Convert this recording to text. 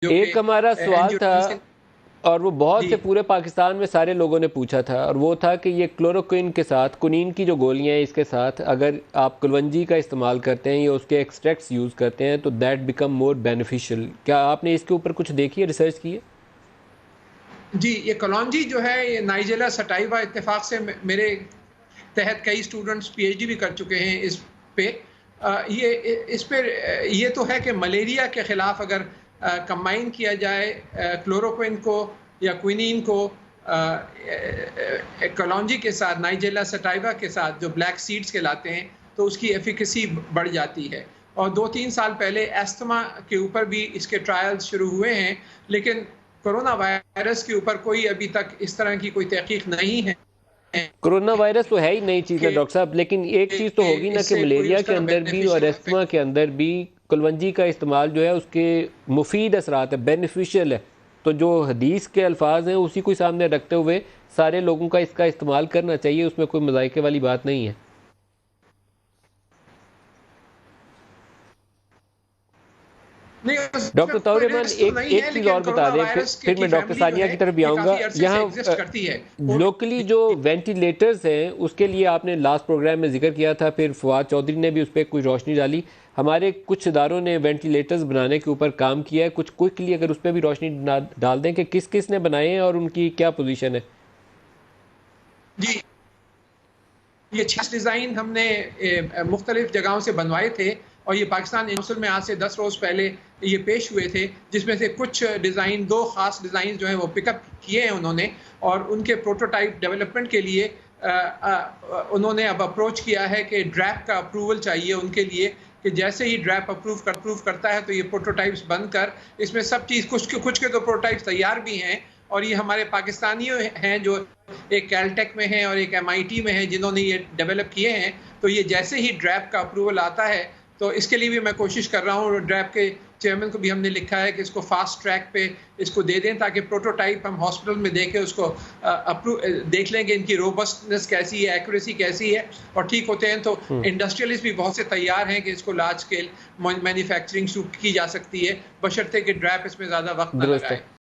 जो कि एक हमारा सवाल था एंजियोटेंसिन। और वो बहुत जी। से पूरे पाकिस्तान में सारे लोगों ने पूछा था, और वो था कि ये क्लोरोक्विन के साथ, कुनीन की जो गोलियां हैं, इसके साथ अगर आप कुलवंजी का इस्तेमाल करते हैं या उसके एक्सट्रैक्ट्स यूज़ करते हैं तो दैट बिकम मोर बेनिफिशियल। क्या आपने इसके ऊपर कुछ देखी है, रिसर्च की है? जी, ये कलौंजी जो है ये नाइजेला सटाइवा इत्तेफाक से मेरे तहत कई स्टूडेंट्स पीएचडी भी कर चुके हैं इस पे। ये इस पे ये तो है कि मलेरिया के खिलाफ अगर कंबाइन किया जाए क्लोरोक्विन को या क्विनीन को कलौंजी के साथ, नाइजेला सटाइवा के साथ, जो ब्लैक सीड्स कहलाते हैं, तो उसकी एफिकेसी बढ़ जाती है। और 2-3 साल पहले अस्थमा के ऊपर भी इसके ट्रायल्स शुरू हुए हैं, लेकिन कोरोना वायरस के ऊपर कोई अभी तक इस तरह की कोई तहकीक नहीं है कोरोना वायरस तो है ही नई चीज़ है कि डॉक्टर साहब, लेकिन एक चीज़ तो होगी ना कि इससे कोई मलेरिया के उसका अंदर भी और बेनिफिशियल एस्थमा इफेक्ट। के अंदर भी कुलवंजी का इस्तेमाल जो है उसके मुफीद असरात है, बेनिफिशियल है। तो जो हदीस के अल्फाज हैं उसी को सामने रखते हुए सारे लोगों का इसका इस्तेमाल करना चाहिए, उसमें कोई मजाइके वाली बात नहीं है। नहीं, डॉक्टर उसमें कोई तौरेमान रिस्क तो एक नहीं एक है, चीज़ लेकिन और बता कोरोना दें, वायरस फिर की मैं डॉक्टर फैमिली जो सानिया है की तरफ भी ये आऊँगा। काफी अरसे से यहाँ एग्जिस्ट करती है। लोकली जो वेंटिलेटर्स हैं उसके लिए आपने लास्ट प्रोग्राम में जिक्र किया था, फिर फवाद चौधरी ने भी उस पर कुछ रोशनी डाली। हमारे कुछ इदारों ने वेंटिलेटर्स बनाने के ऊपर काम किया है, कुछ क्विकली अगर उस पर भी रोशनी डाल दें कि किस किस ने बनाए हैं और उनकी क्या पोजीशन है। जी, ये 6 डिज़ाइन हमने मुख्तलिफ जगहों से बनवाए थे और ये पाकिस्तान काउंसिल में आज से 10 रोज़ पहले ये पेश हुए थे, जिसमें से कुछ डिज़ाइन, 2 ख़ास डिज़ाइन जो हैं वो पिकअप किए हैं उन्होंने, और उनके प्रोटोटाइप डेवलपमेंट के लिए उन्होंने अब अप्रोच किया है कि ड्रैप का अप्रूवल चाहिए उनके लिए, कि जैसे ही ड्रैप अप्रूव करता है तो ये प्रोटोटाइप्स बनकर, इसमें सब चीज़, कुछ के तो प्रोटोटाइप्स तैयार भी हैं, और ये हमारे पाकिस्तानियों हैं जो एक कैलटेक में है और एक एमआईटी में है जिन्होंने ये डेवलप किए हैं। तो ये जैसे ही ड्रैप का अप्रूवल आता है तो इसके लिए भी मैं कोशिश कर रहा हूँ। ड्रैप के चेयरमैन को भी हमने लिखा है कि इसको फास्ट ट्रैक पे इसको दे दें, ताकि प्रोटोटाइप हम हॉस्पिटल में देके उसको देख लेंगे इनकी रोबस्टनेस कैसी है, एक्यूरेसी कैसी है, और ठीक होते हैं तो इंडस्ट्रियलिस्ट भी बहुत से तैयार हैं कि इसको लार्ज स्केल मैन्युफैक्चरिंग शुरू की जा सकती है, बशर्ते कि ड्रैप इसमें ज़्यादा वक्त न दुरुस्त लगाए। है।